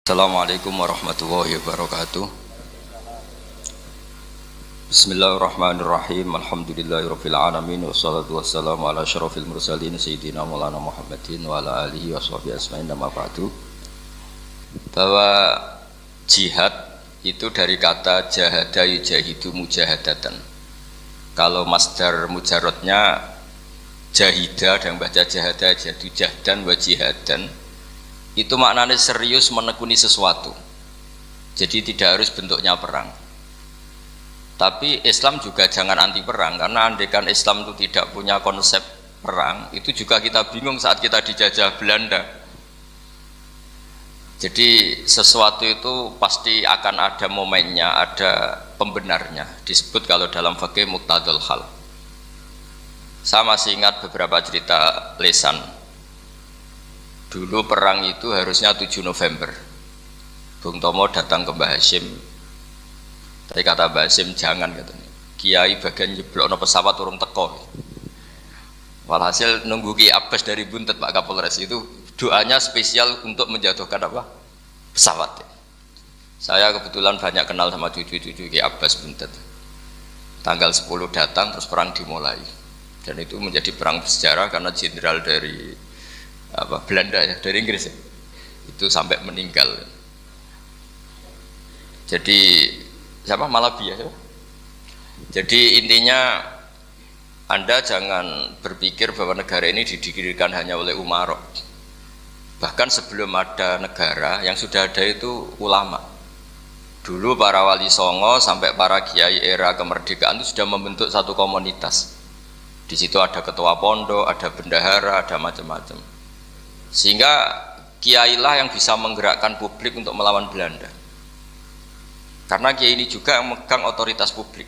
Assalamualaikum warahmatullahi wabarakatuh. Bismillahirrahmanirrahim. Alhamdulillahirabbil alamin wassalatu wassalamu ala asyrofil mursalin sayyidina Maulana Muhammadin wa ala alihi washabihi ajmain. Amma ba'du. Bahwa jihad itu dari kata jahada yujahidu mujahadatan. Kalau masdar mujarrodnya jahida dan baca jahada jadu jahdan wa jihadan, itu maknanya serius menekuni sesuatu. Jadi tidak harus bentuknya perang. Tapi Islam juga jangan anti perang, karena andaikan Islam itu tidak punya konsep perang, itu juga kita bingung saat kita dijajah Belanda. Jadi sesuatu itu pasti akan ada momennya, ada pembenarnya. Disebut kalau dalam fikih muqtadul hal. Saya masih ingat beberapa cerita lesan. Dulu perang itu harusnya 7 November. Bung Tomo datang ke Mbah Hashim. Tapi kata Mbah Hashim jangan, katanya. Kiai bagian nyeblokno pesawat urung teko. Walhasil nunggu Ki Abbas dari Buntet Pak Kapolres itu doanya spesial untuk menjatuhkan apa? Pesawat. Saya kebetulan banyak kenal sama cucu-cucu Ki Abbas Buntet. Tanggal 10 datang terus perang dimulai. Dan itu menjadi perang bersejarah karena jenderal dari Belanda ya, dari Inggris ya, itu sampai meninggal. Jadi siapa Malabi ya, siapa? Jadi intinya Anda jangan berpikir bahwa negara ini didirikan hanya oleh umarok. Bahkan sebelum ada negara, yang sudah ada itu ulama. Dulu para wali songo sampai para kiai era kemerdekaan itu sudah membentuk satu komunitas. Di situ ada ketua pondok, ada bendahara, ada macam-macam. Sehingga kiailah yang bisa menggerakkan publik untuk melawan Belanda. Karena kiai ini juga yang megang otoritas publik.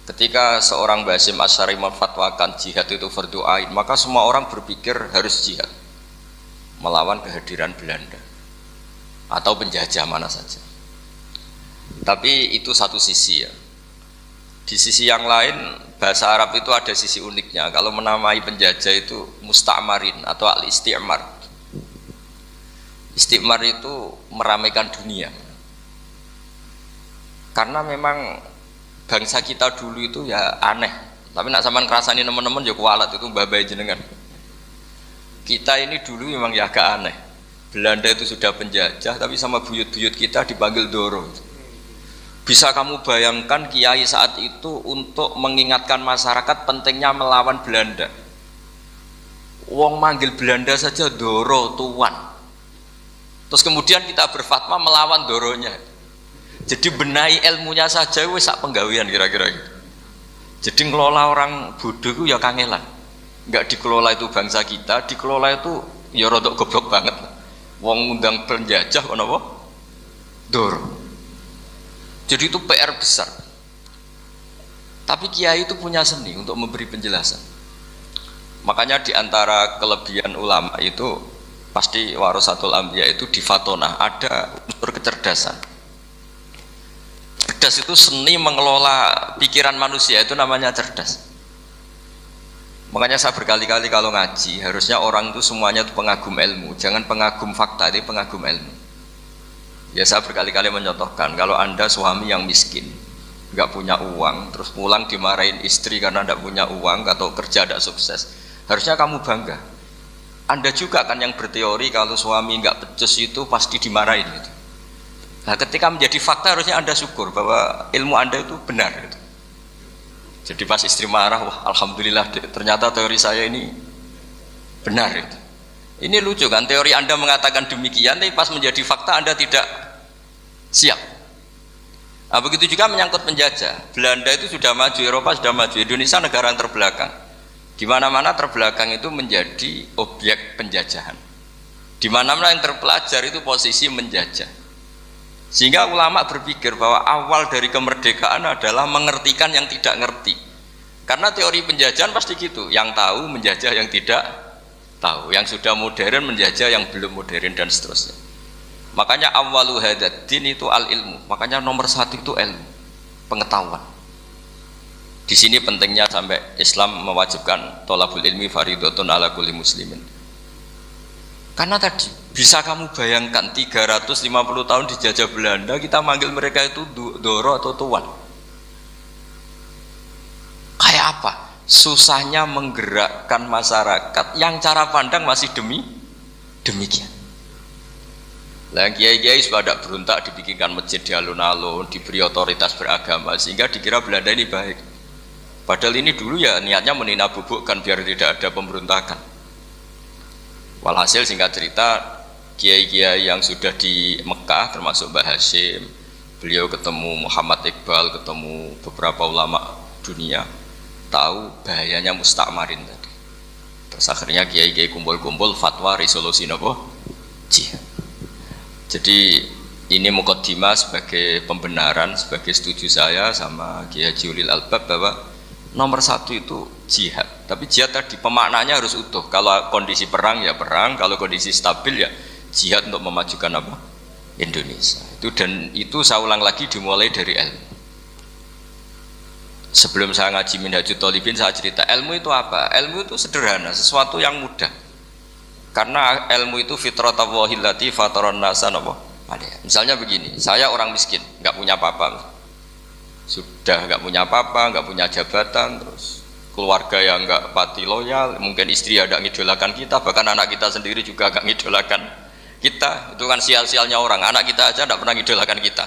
Ketika seorang Mbah Hashim Asy'ari memfatwakan jihad itu fardhu ain, maka semua orang berpikir harus jihad melawan kehadiran Belanda atau penjajah mana saja. Tapi itu satu sisi ya. Di sisi yang lain, bahasa Arab itu ada sisi uniknya. Kalau menamai penjajah itu musta'marin atau al-isti'mar. Isti'mar itu meramaikan dunia. Karena memang bangsa kita dulu itu ya aneh. Tapi nak sampean ngrasani teman-teman ya kualat itu mbah-mbah jenengan. Kita ini dulu memang ya agak aneh. Belanda itu sudah penjajah, tapi sama buyut-buyut kita dipanggil Doro. Bisa kamu bayangkan kiai saat itu untuk mengingatkan masyarakat pentingnya melawan Belanda. Wong manggil Belanda saja Doro tuan. Terus kemudian kita berfatwa melawan Doronya. Jadi benahi ilmunya saja wis sak penggawean kira-kira gitu. Jadi ngelola orang bodoh itu ya kangelan. Enggak dikelola itu bangsa kita, dikelola itu ya rodok goblok banget. Wong ngundang penjajah kok napa? Doro. Jadi itu PR besar. Tapi kiai itu punya seni untuk memberi penjelasan. Makanya di antara kelebihan ulama itu pasti warasatul anbiya itu di fatona ada unsur kecerdasan. Cerdas itu seni mengelola pikiran manusia, itu namanya cerdas. Makanya saya berkali-kali kalau ngaji harusnya orang itu semuanya itu pengagum ilmu, jangan pengagum fakta, tapi pengagum ilmu. Ya saya berkali-kali mencontohkan, kalau Anda suami yang miskin, nggak punya uang, terus pulang dimarahin istri karena nggak punya uang atau kerja tidak sukses, harusnya kamu bangga. Anda juga kan yang berteori kalau suami nggak becus itu pasti dimarahin gitu. Nah ketika menjadi fakta harusnya Anda syukur bahwa ilmu Anda itu benar gitu. Jadi pas istri marah, wah alhamdulillah ternyata teori saya ini benar gitu. Ini lucu kan, teori Anda mengatakan demikian, tapi pas menjadi fakta Anda tidak siap. Nah, begitu juga menyangkut penjajah. Belanda itu sudah maju, Eropa sudah maju, Indonesia negara yang terbelakang. Di mana-mana terbelakang itu menjadi objek penjajahan. Di mana-mana yang terpelajar itu posisi menjajah. Sehingga ulama berpikir bahwa awal dari kemerdekaan adalah mengertikan yang tidak ngerti. Karena teori penjajahan pasti gitu, yang tahu menjajah yang tidak tahu, yang sudah modern menjajah yang belum modern dan seterusnya. Makanya awwalu hadzal din itu al ilmu. Makanya nomor satu itu ilmu, pengetahuan. Di sini pentingnya sampai Islam mewajibkan thalabul ilmi fardhatun ala kulli muslimin. Karena tadi bisa kamu bayangkan 350 tahun dijajah Belanda, kita manggil mereka itu doro atau tuan. Kayak apa? Susahnya menggerakkan masyarakat yang cara pandang masih demikian. Lah kiai-kiai sudah berontak dibikinkan masjid di alun-alun, diberi otoritas beragama sehingga dikira Belanda ini baik. Padahal ini dulu ya niatnya meninabobokan biar tidak ada pemberontakan. Walhasil singkat cerita, kiai-kiai yang sudah di Mekah termasuk Mbah Hashim, beliau ketemu Muhammad Iqbal, ketemu beberapa ulama dunia, tahu bahayanya mustakmarin tadi. Terus akhirnya kiai-kiai kumpul-kumpul fatwa resolusi nopo jihad. Jadi ini mukaddimah sebagai pembenaran, sebagai setuju saya sama Kiai Haji Ulil Albab bahwa nomor satu itu jihad. Tapi jihad tadi pemaknanya harus utuh. Kalau kondisi perang ya perang, kalau kondisi stabil ya jihad untuk memajukan apa? Indonesia. Dan itu saya ulang lagi dimulai dari ilmu. Sebelum saya ngaji Minhajut Thalibin saya cerita ilmu itu apa? Ilmu itu sederhana, sesuatu yang mudah. Karena ilmu itu fitratallahi allati fataran nasa napa? Misalnya begini, saya orang miskin, nggak punya apa-apa. Sudah nggak punya apa-apa, nggak punya jabatan, terus keluarga yang nggak pati loyal, mungkin istri ada ngidolakan kita, bahkan anak kita sendiri juga nggak ngidolakan kita. Itu kan sial-sialnya orang, anak kita aja nggak pernah ngidolakan kita.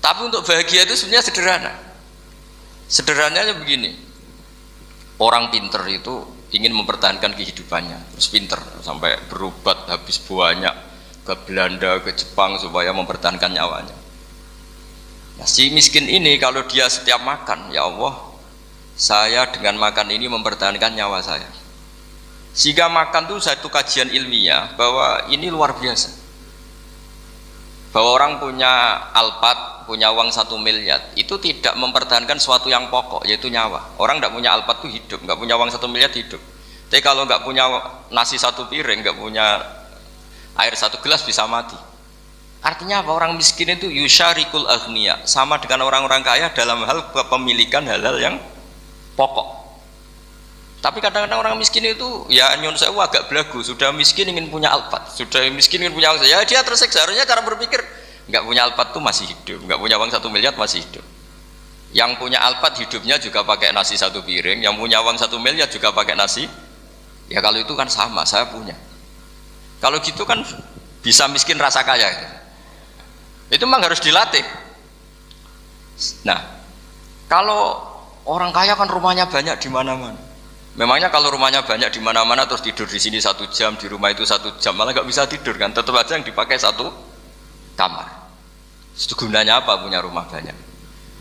Tapi untuk bahagia itu sebenarnya sederhana. Sederhananya begini, orang pinter itu ingin mempertahankan kehidupannya, terus pinter sampai berobat habis banyak ke Belanda, ke Jepang supaya mempertahankan nyawanya. Nah, si miskin ini kalau dia setiap makan, ya Allah, saya dengan makan ini mempertahankan nyawa saya. Sehingga makan itu satu kajian ilmiah bahwa ini luar biasa. Bahwa orang punya Alphard, punya uang 1 miliar, itu tidak mempertahankan sesuatu yang pokok, yaitu nyawa. Orang tidak punya Alphard itu hidup, nggak punya uang 1 miliar hidup. Tapi kalau nggak punya nasi 1 piring, nggak punya air 1 gelas bisa mati. Artinya apa? Orang miskin itu yusyarikul aghniya, sama dengan orang-orang kaya dalam hal kepemilikan hal-hal yang pokok. Tapi kadang-kadang orang miskin itu ya nyon sewu agak belagu, sudah miskin ingin punya Alphard, sudah miskin ingin punya uang, ya dia tersiksa. Harusnya cara berpikir nggak punya Alphard itu masih hidup, nggak punya uang 1 miliar masih hidup. Yang punya Alphard hidupnya juga pakai nasi 1 piring, yang punya uang 1 miliar juga pakai nasi. Ya kalau itu kan sama, saya punya. Kalau gitu kan bisa miskin rasa kaya. Itu memang harus dilatih. Nah, kalau orang kaya kan rumahnya banyak di mana-mana. Memangnya kalau rumahnya banyak di mana-mana terus tidur di sini 1 jam, di rumah itu 1 jam, malah nggak bisa tidur kan? Tetap aja yang dipakai 1 kamar. Itu gunanya apa punya rumah banyak?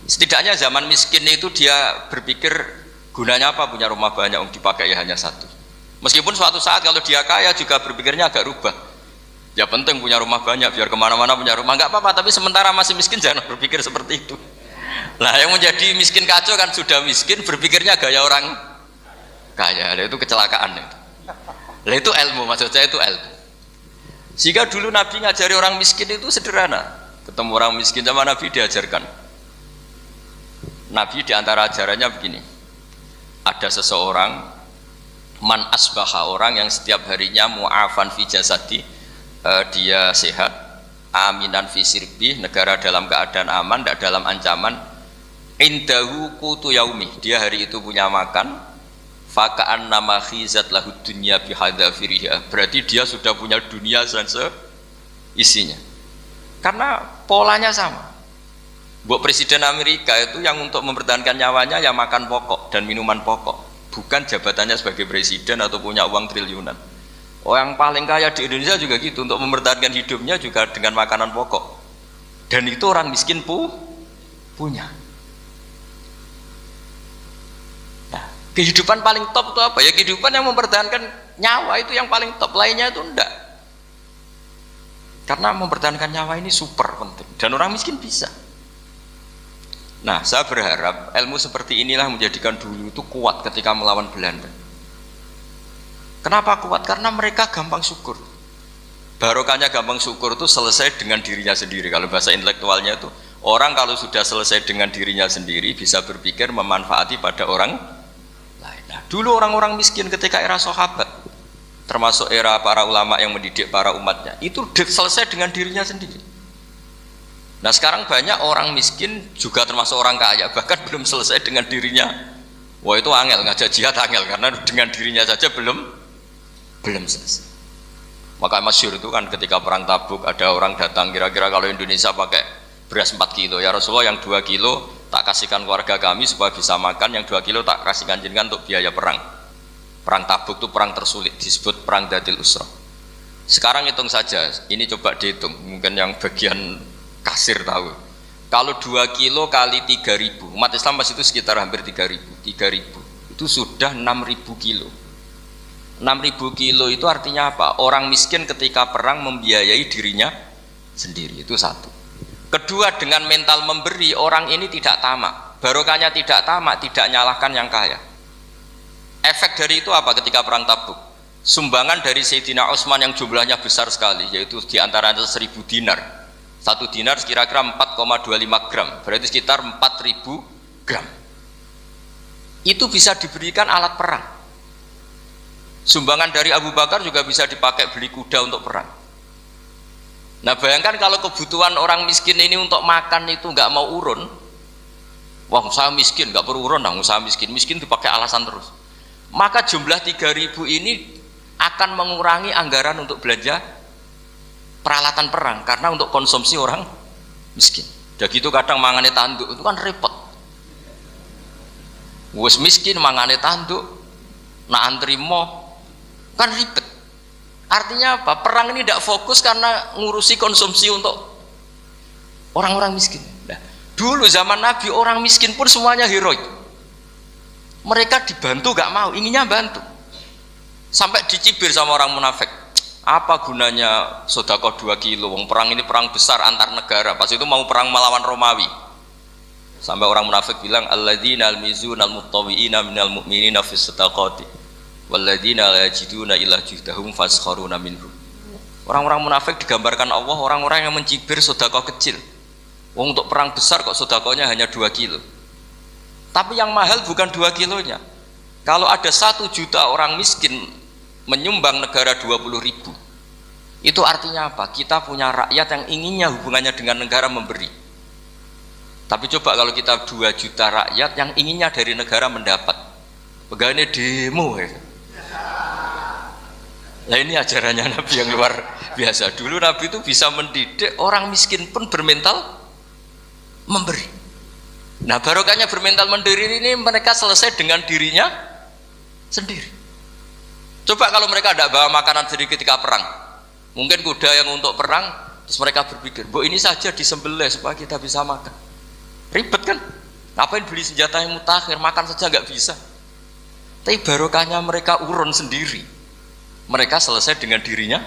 Setidaknya zaman miskin itu dia berpikir gunanya apa punya rumah banyak yang dipakai ya hanya 1. Meskipun suatu saat kalau dia kaya juga berpikirnya agak rubah. Ya penting punya rumah banyak biar kemana-mana punya rumah, nggak apa-apa. Tapi sementara masih miskin jangan berpikir seperti itu. Nah yang menjadi miskin kacau kan sudah miskin berpikirnya gaya orang kaya, itu kecelakaan itu. Nah itu ilmu, maksud saya itu ilmu. Sehingga dulu Nabi ngajari orang miskin itu sederhana. Ketemu orang miskin sama Nabi diajarkan. Nabi diantara ajarannya begini. Ada seseorang man asbaha, orang yang setiap harinya mu'afan fi jasadi, dia sehat, aminan fi sirbi, negara dalam keadaan aman, tidak dalam ancaman. Indahu qutu yaumi, dia hari itu punya makan. Faka'an nama khizat lahu dunya bihadzafiriha, berarti dia sudah punya dunia dan isinya. Karena polanya sama. Buat Presiden Amerika itu yang untuk mempertahankan nyawanya ya makan pokok dan minuman pokok, bukan jabatannya sebagai presiden atau punya uang triliunan. Yang paling kaya di Indonesia juga gitu, untuk mempertahankan hidupnya juga dengan makanan pokok. Dan itu orang miskin punya. Kehidupan paling top itu apa? Ya kehidupan yang mempertahankan nyawa itu yang paling top, lainnya itu enggak. Karena mempertahankan nyawa ini super penting dan orang miskin bisa. Nah, saya berharap ilmu seperti inilah menjadikan dulu itu kuat ketika melawan Belanda. Kenapa kuat? Karena mereka gampang syukur. Barokahnya gampang syukur itu selesai dengan dirinya sendiri. Kalau bahasa intelektualnya itu orang kalau sudah selesai dengan dirinya sendiri bisa berpikir memanfaati pada orang. Nah, dulu orang-orang miskin ketika era sahabat termasuk era para ulama yang mendidik para umatnya, itu selesai dengan dirinya sendiri. Nah sekarang banyak orang miskin juga termasuk orang kaya, bahkan belum selesai dengan dirinya. Wah itu angel, ngajak jihad angel, karena dengan dirinya saja belum selesai. Maka masyhur itu kan ketika perang Tabuk ada orang datang, kira-kira kalau Indonesia pakai beras 4 kilo, ya Rasulullah yang 2 kilo tak kasihkan keluarga kami supaya bisa makan, yang 2 kilo tak kasihkan jenengan untuk biaya perang. Perang Tabuk itu perang tersulit, disebut perang Dhatil Usra. Sekarang hitung saja, ini coba dihitung, mungkin yang bagian kasir tahu. Kalau 2 kilo kali 3.000, umat Islam masih itu sekitar hampir 3.000, itu sudah 6.000 kilo. 6.000 kilo itu artinya apa? Orang miskin ketika perang membiayai dirinya sendiri, itu satu. Kedua, dengan mental memberi, orang ini tidak tamak. Barokahnya tidak tamak, tidak nyalahkan yang kaya. Efek dari itu apa ketika perang Tabuk? Sumbangan dari Sayyidina Utsman yang jumlahnya besar sekali, yaitu diantaranya 1.000 dinar. 1 dinar kira-kira 4,25 gram, berarti sekitar 4.000 gram. Itu bisa diberikan alat perang. Sumbangan dari Abu Bakar juga bisa dipakai beli kuda untuk perang. Nah bayangkan kalau kebutuhan orang miskin ini untuk makan itu nggak mau urun. Wah saya miskin, nggak perlu urun, saya miskin dipakai alasan terus. Maka jumlah 3.000 ini akan mengurangi anggaran untuk belanja peralatan perang, karena untuk konsumsi orang miskin. Udah gitu kadang mangane tanduk itu kan repot. Wes miskin mangane tanduk, nak antri mo kan ribet. Artinya apa? Perang ini tidak fokus karena ngurusi konsumsi untuk orang-orang miskin. Nah, dulu zaman Nabi orang miskin pun semuanya heroik. Mereka dibantu gak mau, inginnya bantu. Sampai dicibir sama orang munafik. Apa gunanya sedekah 2 kilo? Wong perang ini perang besar antar negara. Pas itu mau perang melawan Romawi. Sampai orang munafik bilang alladzina almizuna almuttawwi'ina minal mu'minina fis sadaqati walladzina la yajiduna illa juhdahum faskharuna minhum. Orang-orang munafik digambarkan Allah orang-orang yang mencibir sedekah kecil. Wong untuk perang besar kok sedekahnya hanya 2 kilo. Tapi yang mahal bukan 2 kilonya. Kalau ada 1 juta orang miskin menyumbang negara 20.000, itu artinya apa? Kita punya rakyat yang inginnya hubungannya dengan negara memberi. Tapi coba kalau kita 2 juta rakyat yang inginnya dari negara mendapat, pegawainya demo ya. Nah ini ajarannya Nabi yang luar biasa. Dulu Nabi itu bisa mendidik orang miskin pun bermental memberi. Nah barokahnya bermental memberi ini mereka selesai dengan dirinya sendiri. Coba kalau mereka tidak bawa makanan sendiri ketika perang, mungkin kuda yang untuk perang, terus mereka berpikir, bu ini saja disembelih supaya kita bisa makan. Ribet kan? Ngapain beli senjata yang mutakhir, makan saja nggak bisa. Tapi barokahnya mereka urun sendiri. Mereka selesai dengan dirinya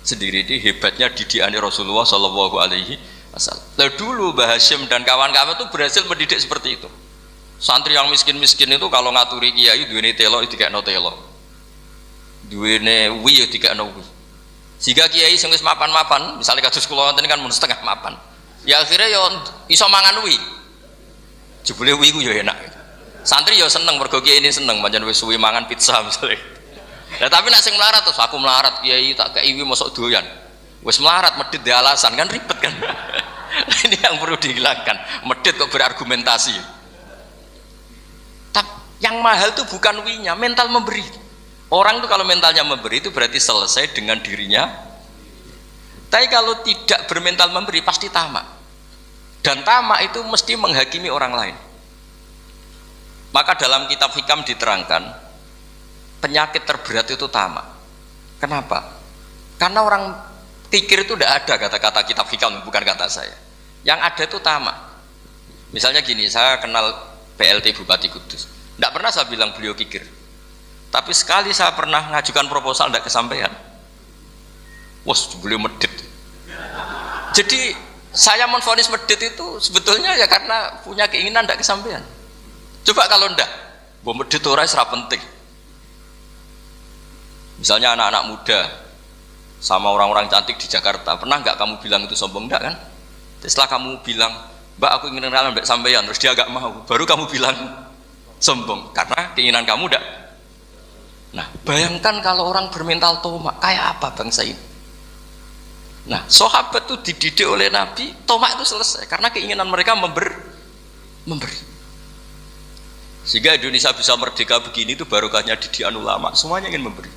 sendiri. Ini hebatnya didikan Rasulullah Shallallahu Alaihi Wasallam. Lalu dulu Mbah Hashim dan kawan-kawan itu berhasil mendidik seperti itu. Santri yang miskin-miskin itu kalau ngaturi kiai duweni telo itu kayak no telo, duweni wi itu kayak no wi. Sehingga kiai sing wis mapan-mapan, misalnya kados kula wonten kan mun setengah mapan. Ya akhirnya yo iso mangan wi. Jebule wi ku yo enak. Santri yo seneng mergo kiai ini seneng pancen wis suwi mangan pizza misalnya. Nah, tapi nek sing melarat terus aku melarat kiai tak kei wi mosok doyan. Wis melarat medhit di alasan kan ribet kan. Ini yang perlu dihilangkan. Medhit kok berargumentasi. Tapi yang mahal itu bukan winya, mental memberi. Orang itu kalau mentalnya memberi itu berarti selesai dengan dirinya. Tapi kalau tidak bermental memberi pasti tamak. Dan tamak itu mesti menghakimi orang lain. Maka dalam kitab Hikam diterangkan penyakit terberat itu tamak. Kenapa? Karena orang pikir itu tidak ada kata-kata kitab Hikam, bukan kata saya. Yang ada itu tamak. Misalnya gini, saya kenal PLT Bupati Kudus. Tidak pernah saya bilang beliau kikir. Tapi sekali saya pernah ngajukan proposal tidak kesampaian. Wah, beliau medit. Jadi saya menvonis medit itu sebetulnya ya karena punya keinginan tidak kesampaian. Coba kalau ndak, bahwa medit itu serap penting. Misalnya anak-anak muda sama orang-orang cantik di Jakarta, pernah nggak kamu bilang itu sombong? Enggak kan? Setelah kamu bilang, Mbak aku ingin kenalan Mbak sampean, terus dia nggak mau, baru kamu bilang sombong karena keinginan kamu ndak Nah, bayangkan kalau orang bermental tomak, kayak apa bangsa ini? Nah, sahabat itu dididik oleh Nabi, tomak itu selesai karena keinginan mereka memberi. Sehingga Indonesia bisa merdeka begini itu barokahnya didikan ulama, semuanya ingin memberi.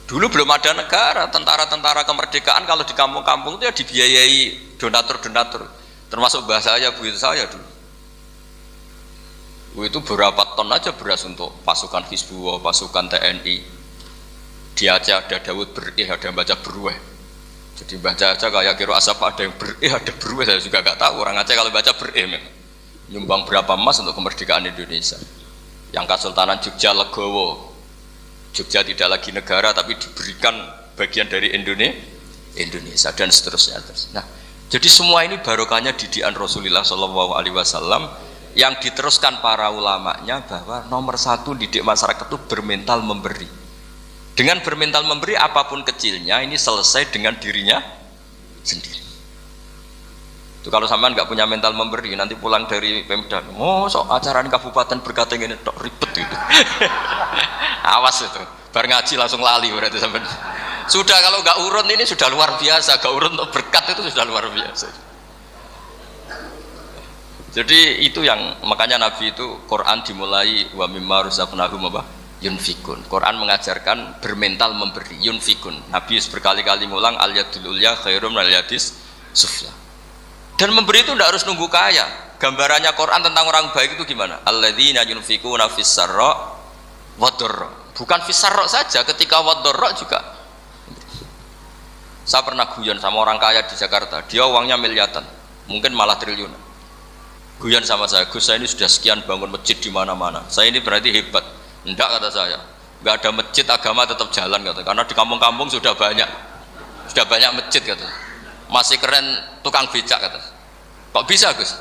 Dulu belum ada negara, tentara-tentara kemerdekaan kalau di kampung-kampung itu ya dibiayai donatur-donatur, termasuk mbah saya, buyut saya dulu. Itu berapa ton aja beras untuk pasukan Hizbullah, pasukan TNI. Di Aceh ada Dawud Berih, ada yang baca Berweh. Jadi baca aja kayak kira asap ada yang Berih, ada Berweh, saya juga gak tahu. Orang Aceh kalau baca Berih nyumbang berapa emas untuk kemerdekaan Indonesia. Yang Kesultanan Jogja Legowo, Jogja tidak lagi negara tapi diberikan bagian dari Indonesia dan seterusnya. Nah, jadi semua ini barokahnya didikan Rasulullah SAW yang diteruskan para ulamanya bahwa nomor satu didik masyarakat itu bermental memberi. Dengan bermental memberi apapun kecilnya ini selesai dengan dirinya sendiri. Itu kalau sampean nggak punya mental memberi nanti pulang dari Pemda, sok acara kabupaten berkata ini tok ribet itu. Awas itu, bar ngaji langsung lali berarti sampean. Sudah kalau nggak urun ini sudah luar biasa, nggak urun untuk berkat itu sudah luar biasa. Jadi itu yang makanya Nabi itu Quran dimulai wa mimma razaqnahum yunfikun. Quran mengajarkan bermental memberi, yunfikun. Nabi berkali-kali ngulang al yadul ulya khairum al yadis sufla. Dan memberi itu tidak harus nunggu kaya. Gambarannya Quran tentang orang baik itu gimana? Alladzina yunfikuna fis sarra wad dharra. Bukan fis sarra saja, ketika wad dharra juga. Saya pernah guyon sama orang kaya di Jakarta. Dia uangnya miliaran, mungkin malah triliunan. Guyon sama saya, Gus saya ini sudah sekian bangun masjid di mana-mana. Saya ini berarti hebat. Enggak kata saya. Enggak ada masjid agama tetap jalan kata. Karena di kampung-kampung sudah banyak masjid kata. Masih keren tukang becak kata. Kok bisa Gus?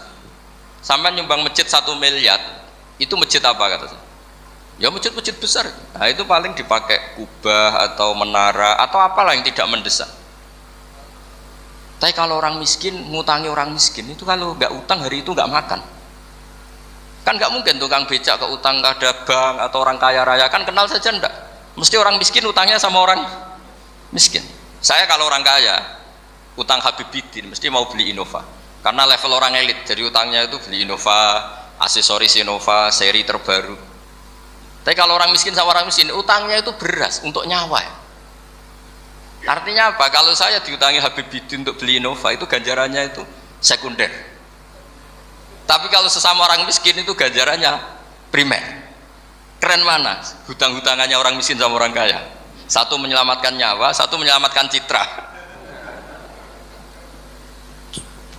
Sampai nyumbang masjid 1 miliar, itu masjid apa kata saya? Ya masjid-masjid besar. Nah itu paling dipakai kubah atau menara atau apalah yang tidak mendesak. Tapi kalau orang miskin, ngutangi orang miskin itu kalau nggak utang hari itu nggak makan. Kan nggak mungkin tukang becak ke utang kepada bank atau orang kaya raya, kan kenal saja enggak. Mesti orang miskin utangnya sama orang miskin. Saya kalau orang kaya, utang Habib Bidin mesti mau beli Innova. Karena level orang elit, jadi utangnya itu beli Innova, aksesoris Innova, seri terbaru. Tapi kalau orang miskin sama orang miskin, utangnya itu beras untuk nyawa ya. Artinya apa? Kalau saya diutangi Habib Bidin untuk beli Innova itu ganjarannya itu sekunder. Tapi kalau sesama orang miskin itu ganjarannya primer. Keren mana? Hutang-hutangannya orang miskin sama orang kaya. Satu menyelamatkan nyawa, satu menyelamatkan citra.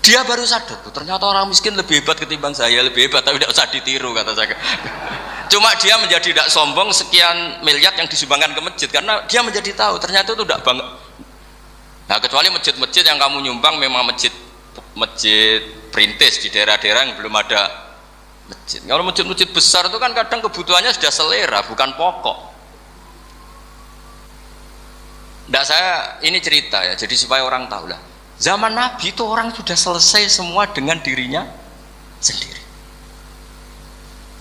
Dia baru sadar, ternyata orang miskin lebih hebat ketimbang saya, lebih hebat tapi tidak usah ditiru kata saya. Cuma dia menjadi tidak sombong sekian miliar yang disumbangkan ke masjid karena dia menjadi tahu ternyata itu tidak bangga. Nah kecuali masjid-masjid yang kamu nyumbang memang masjid perintis di daerah-daerah yang belum ada masjid. Kalau masjid-masjid besar itu kan kadang kebutuhannya sudah selera bukan pokok. Nah saya ini cerita ya, jadi supaya orang tahu lah. Zaman Nabi itu orang sudah selesai semua dengan dirinya sendiri.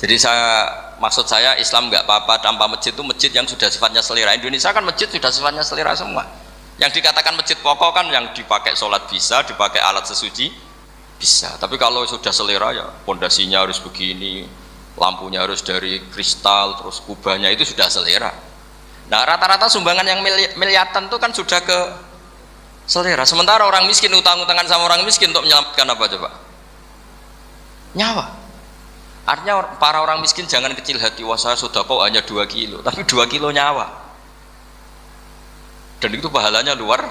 Jadi maksud saya Islam nggak apa-apa tanpa masjid itu masjid yang sudah sifatnya selera. Indonesia kan masjid sudah sifatnya selera semua. Yang dikatakan masjid pokok kan yang dipakai sholat bisa, dipakai alat sesuci bisa. Tapi kalau sudah selera ya pondasinya harus begini, lampunya harus dari kristal, terus kubahnya itu sudah selera. Nah rata-rata sumbangan yang miliatan itu kan sudah ke selera. Sementara orang miskin utang-utangan sama orang miskin untuk menyelamatkan apa coba? Nyawa. Artinya para orang miskin jangan kecil hati, wah saya sedekah hanya 2 kilo, tapi 2 kilo nyawa. Dan itu pahalanya luar.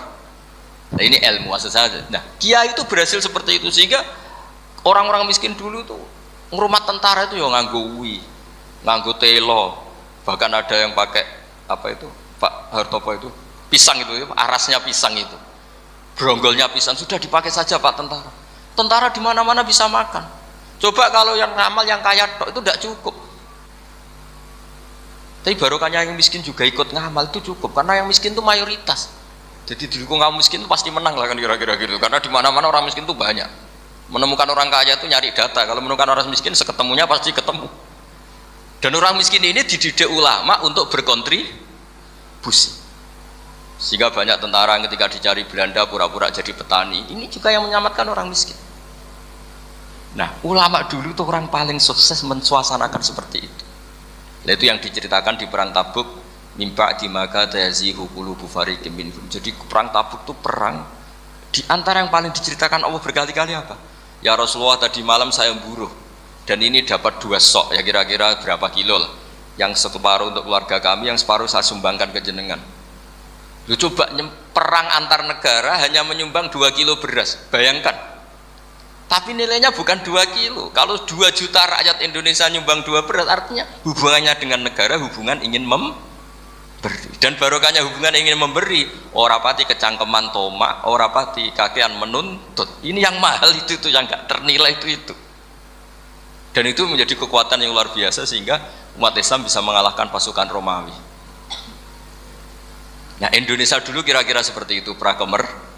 Nah ini ilmu asal saja. Nah Kiai itu berhasil seperti itu sehingga orang-orang miskin dulu tuh ngrumat tentara itu ya nganggo wi, nganggo telo, bahkan ada yang pakai apa itu Pak Hartopo itu pisang itu, arasnya pisang itu, bronggolnya pisang sudah dipakai saja Pak tentara. Tentara di mana-mana bisa makan. Coba kalau yang ramal yang kaya tok itu tidak cukup. Tapi barokahnya yang miskin juga ikut ngamal itu cukup karena yang miskin itu mayoritas. Jadi didukung kaum miskin itu pasti menang lah kan kira-kira gitu. Karena di mana-mana orang miskin itu banyak. Menemukan orang kaya itu nyari data. Kalau menemukan orang miskin seketemunya pasti ketemu. Dan orang miskin ini dididik ulama untuk berkontribusi. bus. Sehingga banyak tentara ketika dicari Belanda pura-pura jadi petani. Ini juga yang menyelamatkan orang miskin. Nah, ulama dulu itu orang paling sukses mensuasanakan seperti itu. Nah, itu yang diceritakan di perang Tabuk, mimpa di maka tayazihu qulubu fariqim minhum. Jadi perang Tabuk itu perang di antara yang paling diceritakan Allah berkali-kali apa? Ya Rasulullah, tadi malam saya buruh dan ini dapat 2 sok, ya kira-kira berapa kilo lah. Yang separuh untuk keluarga kami, yang separuh saya sumbangkan ke jenengan. Lu coba perang antar negara hanya menyumbang 2 kilo beras, bayangkan. Tapi nilainya bukan 2 kilo. Kalau 2 juta rakyat Indonesia nyumbang 2 beras, artinya hubungannya dengan negara hubungan ingin memberi. Dan barokahnya hubungan ingin memberi, ora pati kecangkeman tomak, ora pati kakean menuntut. Ini yang mahal itu yang gak ternilai itu. Dan itu menjadi kekuatan yang luar biasa sehingga umat Islam bisa mengalahkan pasukan Romawi. Nah, Indonesia dulu kira-kira seperti itu, pra kemerdekaan.